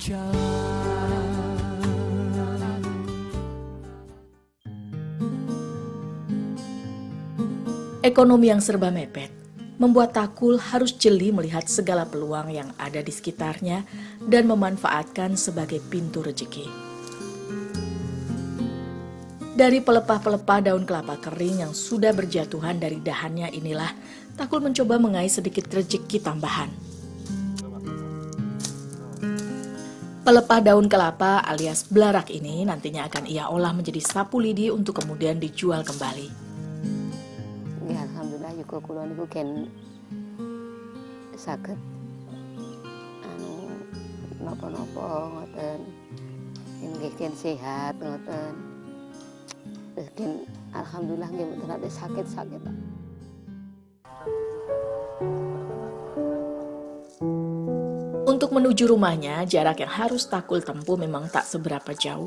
jalan. Ekonomi yang serba mepet membuat Takul harus jeli melihat segala peluang yang ada di sekitarnya dan memanfaatkan sebagai pintu rezeki. Dari pelepah-pelepah daun kelapa kering yang sudah berjatuhan dari dahannya inilah, Takul mencoba mengais sedikit rezeki tambahan. Pelepah daun kelapa alias belarak ini nantinya akan ia olah menjadi sapu lidi untuk kemudian dijual kembali. Ya, alhamdulillah juga kula niku gen saged napa-napa ngoten. Nggih gen sehat ngoten. Terus gen alhamdulillah nggih mboten nate sakit-sakit. Untuk menuju rumahnya, jarak yang harus Takul tempuh memang tak seberapa jauh.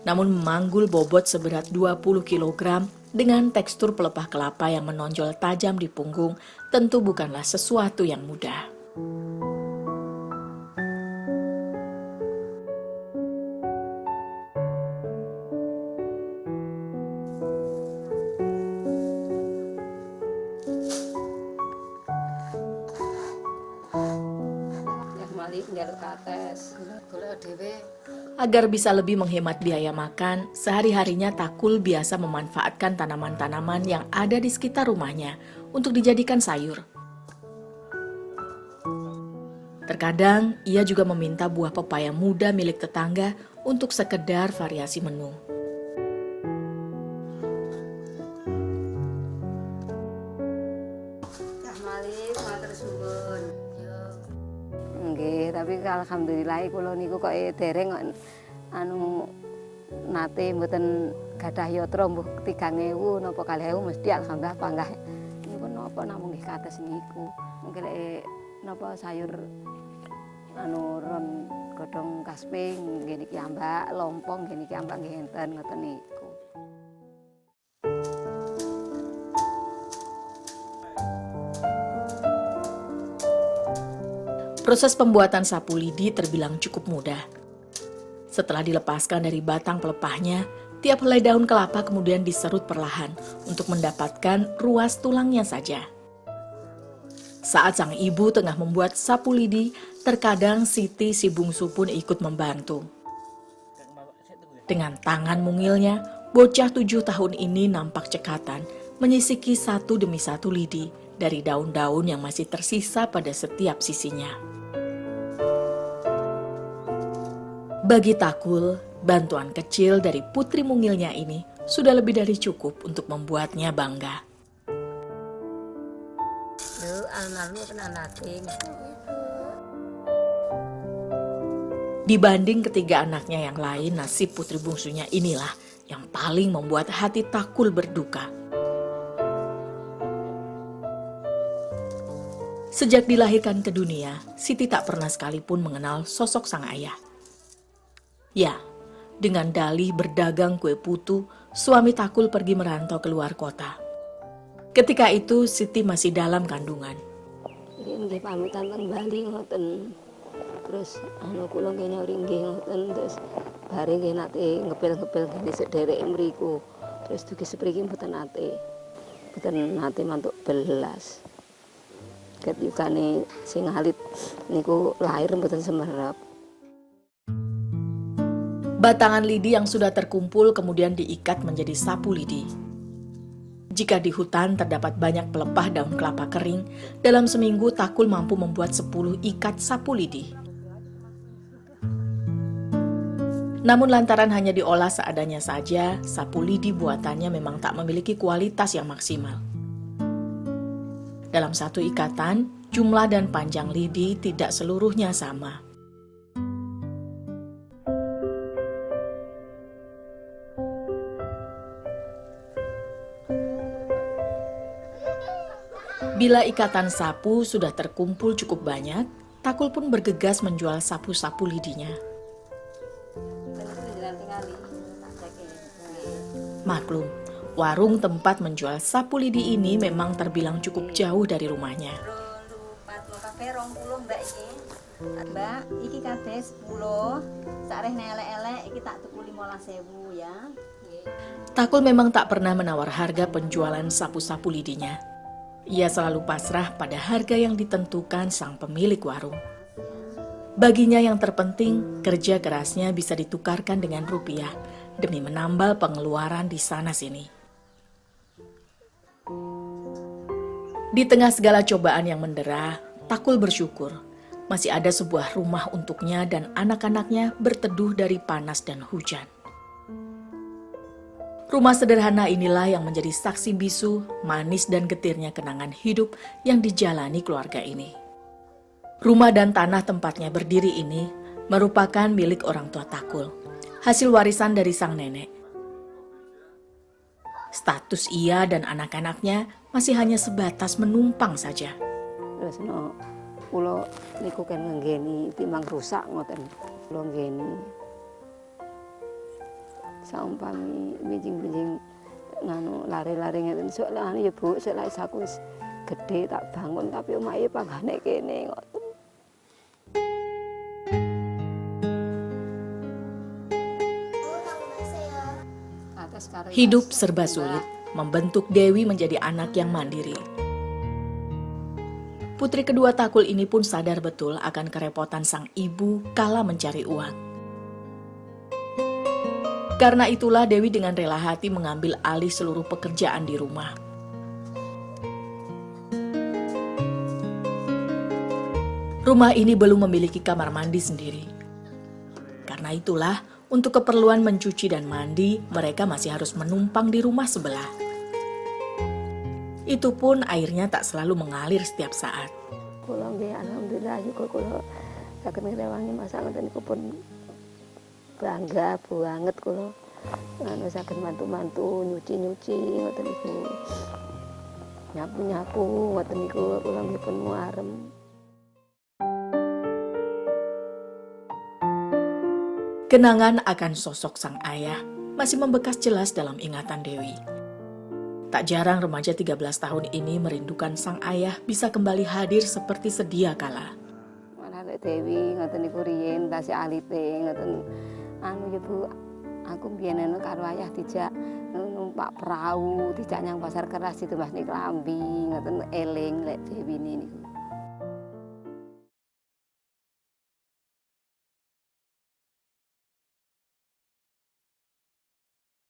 Namun memanggul bobot seberat 20 kg dengan tekstur pelepah kelapa yang menonjol tajam di punggung tentu bukanlah sesuatu yang mudah. Agar bisa lebih menghemat biaya makan, sehari-harinya Takul biasa memanfaatkan tanaman-tanaman yang ada di sekitar rumahnya untuk dijadikan sayur. Terkadang, ia juga meminta buah pepaya muda milik tetangga untuk sekedar variasi menu. Nggih, tapi alhamdulillah kula niku kok dereng nate mboten gadah yatra mbuh 3.000 napa 2.000 mesti alhamdulillah panggah. Niku napa namung nggih kados niku. Mungkin napa sayur ron godhong kasping nggih niki ambak, lompong nggih niki ambak nggih enten ngoten niku. Proses pembuatan sapu lidi terbilang cukup mudah. Setelah dilepaskan dari batang pelepahnya, tiap helai daun kelapa kemudian diserut perlahan untuk mendapatkan ruas tulangnya saja. Saat sang ibu tengah membuat sapu lidi, terkadang Siti si bungsu pun ikut membantu. Dengan tangan mungilnya, bocah 7 tahun ini nampak cekatan menyisiki satu demi satu lidi dari daun-daun yang masih tersisa pada setiap sisinya. Bagi Takul, bantuan kecil dari putri mungilnya ini sudah lebih dari cukup untuk membuatnya bangga. Dibanding ketiga anaknya yang lain, nasib putri bungsunya inilah yang paling membuat hati Takul berduka. Sejak dilahirkan ke dunia, Siti tak pernah sekalipun mengenal sosok sang ayah. Ya, dengan dalih berdagang kue putu, suami Takul pergi merantau ke luar kota. Ketika itu Siti masih dalam kandungan. Nggih pamitan teng Bali ngoten. Terus kula kene nggih ngoten terus bareng nggih nate ngepil-ngepil kene sederek mriku. Terus dugi sepriki mboten nate mantuk belas. Ketikane sing alit niku lahir mboten semerap. Batangan lidi yang sudah terkumpul kemudian diikat menjadi sapu lidi. Jika di hutan terdapat banyak pelepah daun kelapa kering, dalam seminggu Takul mampu membuat 10 ikat sapu lidi. Namun lantaran hanya diolah seadanya saja, sapu lidi buatannya memang tak memiliki kualitas yang maksimal. Dalam satu ikatan, jumlah dan panjang lidi tidak seluruhnya sama. Bila ikatan sapu sudah terkumpul cukup banyak, Takul pun bergegas menjual sapu-sapu lidinya. Maklum, warung tempat menjual sapu lidi ini memang terbilang cukup jauh dari rumahnya. Mbak, iki kabeh 10. Sareh elek-elek iki tak tuku 15.000 ya. Takul memang tak pernah menawar harga penjualan sapu-sapu lidinya. Ia selalu pasrah pada harga yang ditentukan sang pemilik warung. Baginya yang terpenting, kerja kerasnya bisa ditukarkan dengan rupiah demi menambal pengeluaran di sana-sini. Di tengah segala cobaan yang mendera, Takul bersyukur masih ada sebuah rumah untuknya dan anak-anaknya berteduh dari panas dan hujan. Rumah sederhana inilah yang menjadi saksi bisu, manis dan getirnya kenangan hidup yang dijalani keluarga ini. Rumah dan tanah tempatnya berdiri ini merupakan milik orang tua Takul, hasil warisan dari sang nenek. Status ia dan anak-anaknya masih hanya sebatas menumpang saja. Terus kula niku kan nggeni timbang rusak ngoten. Kula nggeni. Saumpami bijing-bijing nganu lari-lari ngeten sok anu ya Bu, sok lek saku wis gedhe tak bangun tapi omahe panggane kene ngoten. Hidup serba sulit membentuk Dewi menjadi anak yang mandiri. Putri kedua Takul ini pun sadar betul akan kerepotan sang ibu kala mencari uang. Karena itulah Dewi dengan rela hati mengambil alih seluruh pekerjaan di rumah. Rumah ini belum memiliki kamar mandi sendiri. Karena itulah, untuk keperluan mencuci dan mandi, mereka masih harus menumpang di rumah sebelah. Itu pun airnya tak selalu mengalir setiap saat. Kula nggih alhamdulillah juga kula saged ngrewangi masak ngoten niku pun bangga banget kula. Anu saged mantu-mantu nyuci-nyuci ngoten niku. Nyapu-nyapu ngoten niku kula nggih pun muarem. Kenangan akan sosok sang ayah masih membekas jelas dalam ingatan Dewi. Tak jarang remaja 13 tahun ini merindukan sang ayah bisa kembali hadir seperti sedia kala. Malah lek Dewi ngoten niku riyen tasih alite ngoten. Anu ya Bu, aku biyen karo ayah dijak numpak perahu, dijak nyang pasar keras ditumbasni klambi ngoten eling lek Dewi niku.